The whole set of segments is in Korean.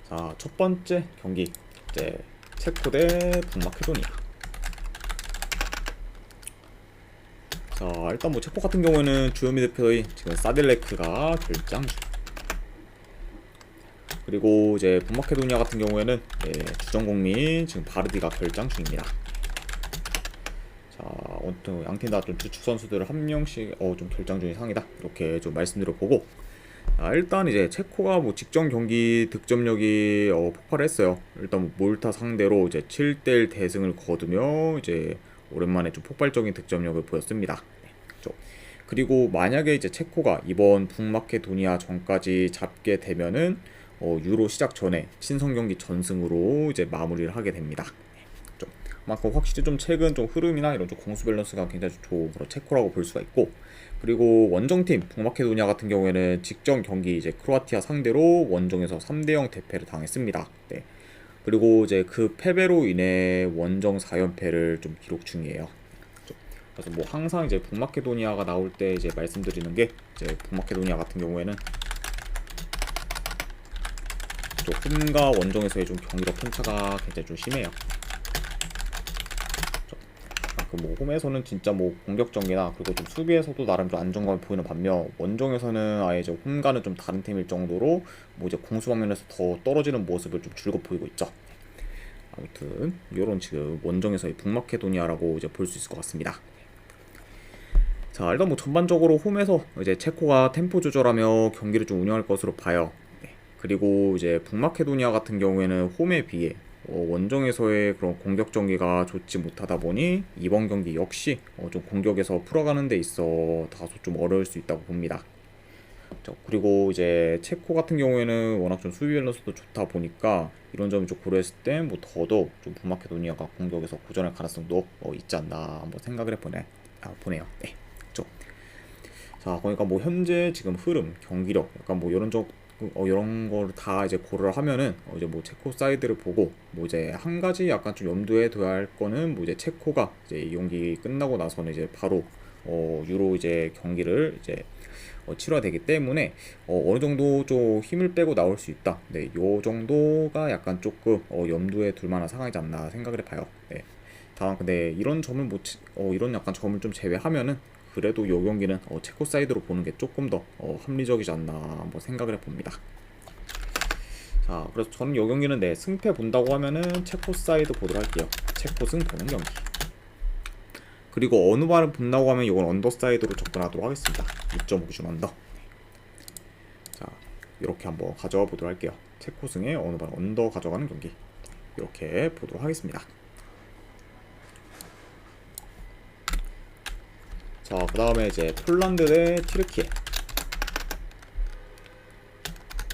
자, 첫 번째 경기 이제 체코 대 북마케도니아. 자, 일단 뭐 체코 같은 경우에는 주요 미드필더인 지금 사딜레크가 결장 중. 그리고 이제 북마케도니아 같은 경우에는 주전공민 지금 바르디가 결장 중입니다. 자, 양팀 다 좀 주축 선수들 한 명씩 좀 결장 중인 상이다 이렇게 좀 말씀드려보고, 일단 이제 체코가 뭐 직전 경기 득점력이 폭발했어요. 일단 뭐 몰타 상대로 이제 7대1 대승을 거두며 이제 오랜만에 좀 폭발적인 득점력을 보였습니다. 네, 그렇죠. 그리고 만약에 이제 체코가 이번 북마케도니아 전까지 잡게 되면은 유로 시작 전에 친선 경기 전승으로 이제 마무리를 하게 됩니다. 좀 그만큼 확실히 좀 최근 좀 흐름이나 이런 좀 공수 밸런스가 굉장히 좋은 그런 체코라고 볼 수가 있고, 그리고 원정팀 북마케도니아 같은 경우에는 직전 경기 이제 크로아티아 상대로 원정에서 3대0 대패를 당했습니다. 네. 그리고 이제 그 패배로 인해 원정 4연패를 좀 기록 중이에요. 그래서 뭐 항상 이제 북마케도니아가 나올 때 이제 말씀드리는 게, 이제 북마케도니아 같은 경우에는 홈과 원정에서의 좀 경기력 편차가 굉장히 좀 심해요. 뭐 홈에서는 진짜 뭐 공격적이나 그리고 좀 수비에서도 나름 좀 안정감을 보이는 반면, 원정에서는 아예 이제 홈과는 좀 다른 팀일 정도로 뭐 이제 공수 방면에서 더 떨어지는 모습을 좀 줄곧 보이고 있죠. 아무튼 이런 지금 원정에서의 북마케도니아라고 이제 볼 수 있을 것 같습니다. 자, 일단 뭐 전반적으로 홈에서 이제 체코가 템포 조절하며 경기를 좀 운영할 것으로 봐요. 그리고 이제 북마케도니아 같은 경우에는 홈에 비해 원정에서의 그런 공격 전개가 좋지 못하다 보니 이번 경기 역시 좀 공격에서 풀어가는 데 있어 다소 좀 어려울 수 있다고 봅니다. 그리고 이제 체코 같은 경우에는 워낙 좀 수비 밸런스도 좋다 보니까 이런 점을 좀 고려했을 때 뭐 더더욱 좀 북마케도니아가 공격에서 고전할 가능성도 있지 않나 한번 생각을 보네요. 네, 그렇죠. 자, 그러니까 뭐 현재 지금 흐름, 경기력, 약간 뭐 이런 걸 다 이제 고려를 하면은 이제 뭐 체코 사이드를 보고, 뭐 이제 한 가지 약간 좀 염두에 둬야 할 거는, 뭐 이제 체코가 이제 이 경기 끝나고 나서는 이제 바로 유로 이제 경기를 이제 치러야 되기 때문에 어느 정도 좀 힘을 빼고 나올 수 있다. 네, 요 정도가 약간 조금 염두에 둘 만한 상황이지 않나 생각을 해봐요. 네. 다만 근데 이런 점을 이런 약간 점을 좀 제외하면은 그래도 요 경기는 체코 사이드로 보는 게 조금 더 합리적이지 않나 한번 생각을 해봅니다. 자, 그래서 저는 요 경기는 승패 본다고 하면은 체코 사이드 보도록 할게요. 체코 승 보는 경기. 그리고 어느 말을 본다고 하면 이건 언더 사이드로 접근하도록 하겠습니다. 6.5 기준 언더. 자, 이렇게 한번 가져가 보도록 할게요. 체코 승에 어느 말 언더 가져가는 경기. 이렇게 보도록 하겠습니다. 자, 그 다음에 이제 폴란드 대 튀르키예.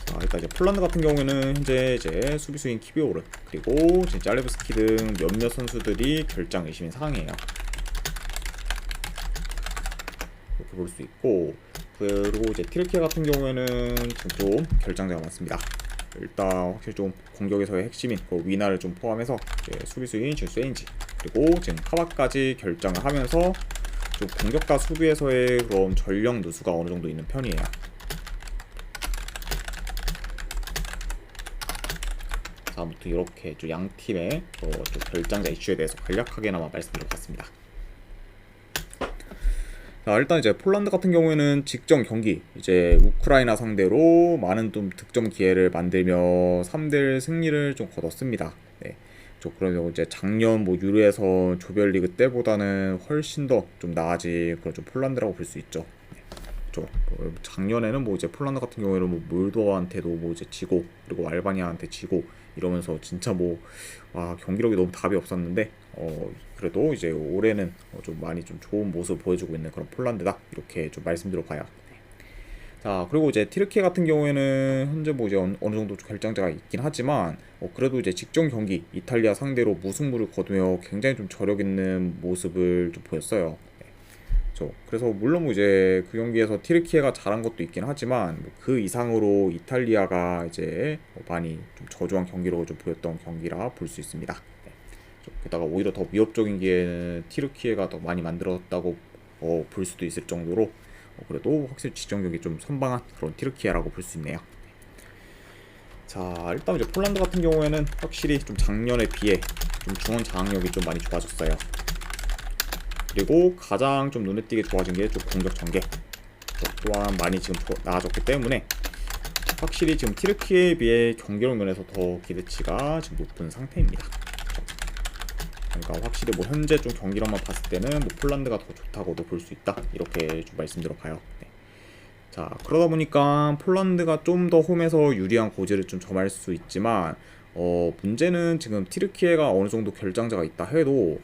자, 일단 이제 폴란드 같은 경우에는 현재 이제 수비수인 키비오르 그리고 짤레브스키 등 몇몇 선수들이 결장 의심인 상황이에요. 이렇게 볼 수 있고, 그리고 이제 튀르키예 같은 경우에는 지금 좀 결장자가 많습니다. 일단 확실히 좀 공격에서의 핵심인 그 위나를 좀 포함해서 수비수인 지금 쇠인지 그리고 지금 카바까지 결장을 하면서 좀 공격과 수비에서의 그런 전력 누수가 어느 정도 있는 편이에요. 자, 아무튼 이렇게 좀 양 팀의 좀 결장자 이슈에 대해서 간략하게나마 말씀드려봤습니다. 자, 일단 이제 폴란드 같은 경우에는 직전 경기 이제 우크라이나 상대로 많은 좀 득점 기회를 만들며 3대1 승리를 좀 거뒀습니다. 네. 그러면 이제 작년 뭐 유로에서 조별리그 때보다는 훨씬 더 좀 나아진 그런 좀 폴란드라고 볼 수 있죠. 작년에는 뭐 이제 폴란드 같은 경우에는 뭐 몰도와한테도 뭐 이제 지고, 그리고 알바니아한테 지고 이러면서 진짜 뭐 경기력이 너무 답이 없었는데 그래도 이제 올해는 좀 많이 좀 좋은 모습을 보여주고 있는 그런 폴란드다 이렇게 좀 말씀드려봐요. 자, 그리고 이제 튀르키예 같은 경우에는 현재 뭐 이제 어느 정도 결장자가 있긴 하지만 그래도 이제 직전 경기 이탈리아 상대로 무승부를 거두며 굉장히 좀 저력 있는 모습을 좀 보였어요. 그래서 물론 뭐 이제 그 경기에서 튀르키예가 잘한 것도 있긴 하지만 뭐그 이상으로 이탈리아가 이제 많이 좀 저조한 경기력을 좀 보였던 경기라 볼 수 있습니다. 게다가 오히려 더 위협적인 기회는 튀르키예가 더 많이 만들었다고 볼 수도 있을 정도로 그래도 확실히 직전 경기 좀 선방한 그런 튀르키예라고 볼 수 있네요. 자, 일단 이제 폴란드 같은 경우에는 확실히 좀 작년에 비해 좀 중원 장악력이 좀 많이 좋아졌어요. 그리고 가장 좀 눈에 띄게 좋아진 게 좀 공격 전개 또한 많이 지금 나아졌기 때문에 확실히 지금 튀르키예에 비해 경기력 면에서 더 기대치가 지금 높은 상태입니다. 그러니까 확실히 뭐 현재 좀 경기력만 봤을 때는 뭐 폴란드가 더 좋다고도 볼 수 있다, 이렇게 좀 말씀드려 봐요. 네. 자, 그러다 보니까 폴란드가 좀 더 홈에서 유리한 고지를 좀 점할 수 있지만 문제는 지금 튀르키예가 어느 정도 결장자가 있다 해도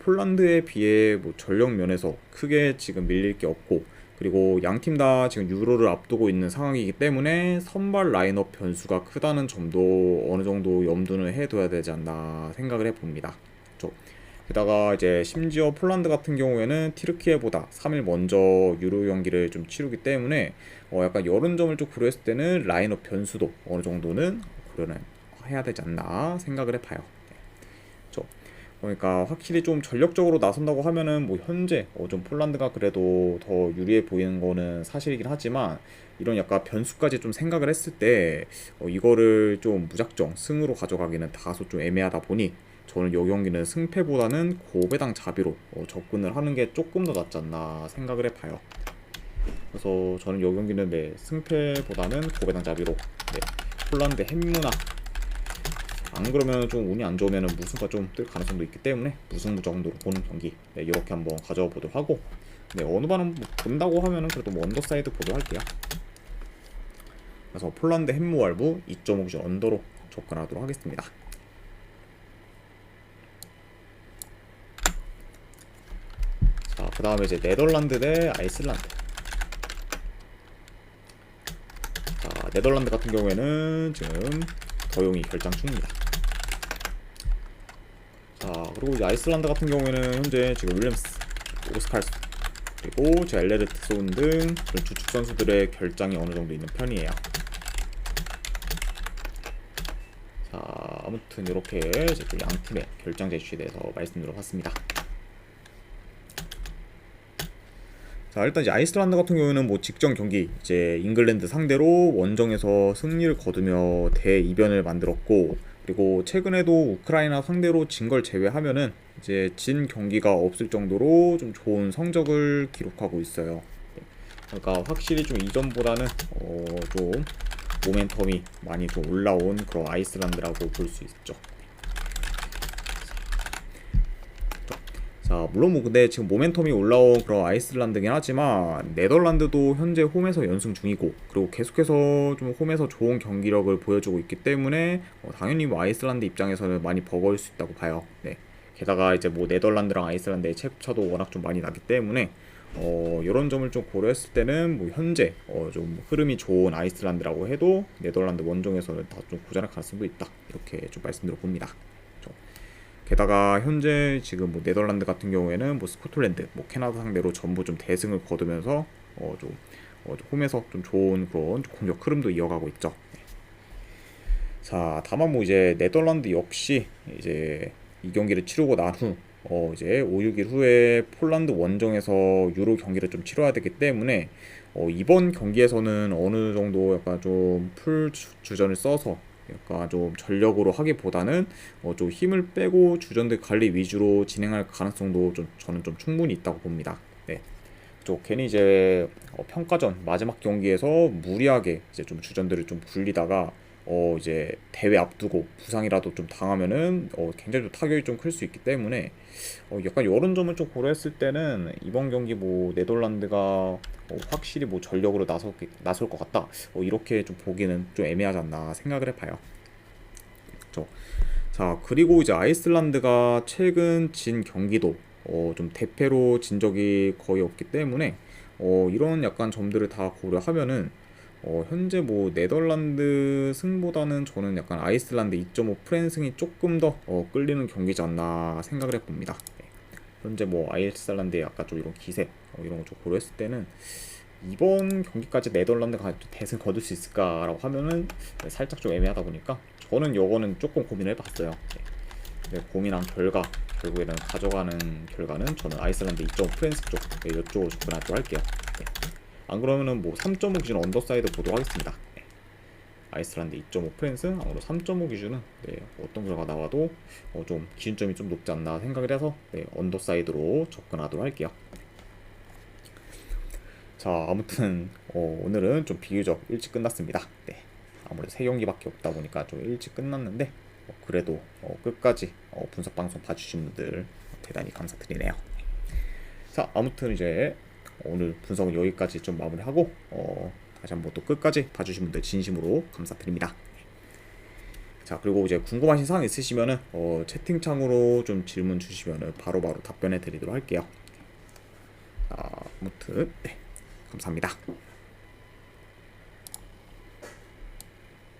폴란드에 비해 뭐 전력 면에서 크게 지금 밀릴 게 없고, 그리고 양팀 다 지금 유로를 앞두고 있는 상황이기 때문에 선발 라인업 변수가 크다는 점도 어느 정도 염두는 해둬야 되지 않나 생각을 해봅니다. 그렇죠? 게다가 이제 심지어 폴란드 같은 경우에는 튀르키예보다 3일 먼저 유로 경기를 좀 치르기 때문에 약간 이런 점을 좀 고려했을 때는 라인업 변수도 어느 정도는 고려는 해야 되지 않나 생각을 해봐요. 네. 그렇죠? 그러니까 확실히 좀 전력적으로 나선다고 하면은 뭐 현재 좀 폴란드가 그래도 더 유리해 보이는 거는 사실이긴 하지만, 이런 약간 변수까지 좀 생각을 했을 때 이거를 좀 무작정 승으로 가져가기는 다소 좀 애매하다 보니 저는 이 경기는 승패보다는 고배당 자비로 접근을 하는 게 조금 더 낫지 않나 생각을 해봐요. 그래서 저는 이 경기는 네, 승패보다는 고배당 자비로 네, 폴란드 햄문화, 안 그러면 좀 운이 안 좋으면 무승가 좀 뜰 가능성도 있기 때문에 무승부 정도로 보는 경기 네, 이렇게 한번 가져와 보도록 하고, 네, 어느 반은 뭐 본다고 하면은 그래도 뭐 언더사이드 보도록 할게요. 그래서 폴란드 햄무알부 2.5 기준 언더로 접근하도록 하겠습니다. 자, 그 다음에 이제 네덜란드 대 아이슬란드. 자, 네덜란드 같은 경우에는 지금 더용이 결장 중입니다. 자, 그리고 이제 아이슬란드 같은 경우에는 현재 지금 윌리엄스, 오스칼스, 그리고 제 엘레르트손 등 주축 선수들의 결장이 어느 정도 있는 편이에요. 자, 아무튼 이렇게 이제 또 양 팀의 결장자 이슈에 대해서 말씀드려봤습니다. 자, 일단 이제 아이슬란드 같은 경우는 뭐 직전 경기 이제 잉글랜드 상대로 원정에서 승리를 거두며 대이변을 만들었고, 그리고 최근에도 우크라이나 상대로 진 걸 제외하면은 이제 진 경기가 없을 정도로 좀 좋은 성적을 기록하고 있어요. 그러니까 확실히 좀 이전보다는 좀 모멘텀이 많이 좀 올라온 그런 아이슬란드라고 볼 수 있죠. 자, 물론 뭐 근데 지금 모멘텀이 올라온 그런 아이슬란드긴 하지만 네덜란드도 현재 홈에서 연승 중이고, 그리고 계속해서 좀 홈에서 좋은 경기력을 보여주고 있기 때문에 당연히 뭐 아이슬란드 입장에서는 많이 버거울 수 있다고 봐요. 네. 게다가 이제 뭐 네덜란드랑 아이슬란드의 체급차도 워낙 좀 많이 나기 때문에 이런 점을 좀 고려했을 때는 뭐 현재 좀 흐름이 좋은 아이슬란드라고 해도 네덜란드 원정에서는 다 좀 고전할 가능성도 있다, 이렇게 좀 말씀드려 봅니다. 게다가 현재 지금 뭐 네덜란드 같은 경우에는 뭐 스코틀랜드, 뭐 캐나다 상대로 전부 좀 대승을 거두면서 좀 홈에서 좀 좋은 그런 공격 흐름도 이어가고 있죠. 자, 다만 뭐 이제 네덜란드 역시 이제 이 경기를 치르고 난 후 이제 5, 6일 후에 폴란드 원정에서 유로 경기를 좀 치러야 되기 때문에 이번 경기에서는 어느 정도 약간 좀 풀 주전을 써서 약간 좀 전력으로 하기보다는 좀 힘을 빼고 주전들 관리 위주로 진행할 가능성도 좀 저는 좀 충분히 있다고 봅니다. 네. 괜히 이제 평가전 마지막 경기에서 무리하게 이제 좀 주전들을 좀 굴리다가 이제 대회 앞두고 부상이라도 좀 당하면은 굉장히 좀 타격이 좀 클 수 있기 때문에 약간 이런 점을 좀 고려했을 때는 이번 경기 뭐 네덜란드가 확실히 뭐 전력으로 나설 것 같다, 이렇게 좀 보기는 좀 애매하지 않나 생각을 해봐요. 그렇죠? 자, 그리고 이제 아이슬란드가 최근 진 경기도 좀 대패로 진 적이 거의 없기 때문에 이런 약간 점들을 다 고려하면은 현재 뭐 네덜란드 승보다는 저는 약간 아이슬란드 2.5 프랜승이 조금 더 끌리는 경기지 않나 생각을 해봅니다. 네. 현재 뭐 아이슬란드의 아까 좀 이런 기세 이런 거 좀 고려했을 때는 이번 경기까지 네덜란드가 대승 거둘 수 있을까라고 하면은 살짝 좀 애매하다 보니까 저는 요거는 조금 고민을 해봤어요. 네. 고민한 결과 결국에는 가져가는 결과는 저는 아이슬란드 2.5 프랜스 쪽 이쪽으로 접근하도록 할게요. 네. 안 그러면은 뭐 3.5 기준 언더사이드 보도록 하겠습니다. 네. 아이슬란드 2.5, 프랑스 아무래도 3.5 기준은 네, 어떤 결과 나와도 좀 기준점이 좀 높지 않나 생각을 해서 네, 언더사이드로 접근하도록 할게요. 자, 아무튼 오늘은 좀 비교적 일찍 끝났습니다. 네, 아무래도 세 경기밖에 없다 보니까 좀 일찍 끝났는데 그래도 끝까지 분석 방송 봐주신 분들 대단히 감사드리네요. 자, 아무튼 이제 오늘 분석은 여기까지 좀 마무리하고 다시 한번 또 끝까지 봐주신 분들 진심으로 감사드립니다. 자, 그리고 이제 궁금하신 사항 있으시면은 채팅창으로 좀 질문 주시면은 바로바로 답변해 드리도록 할게요. 자, 아무튼 네, 감사합니다.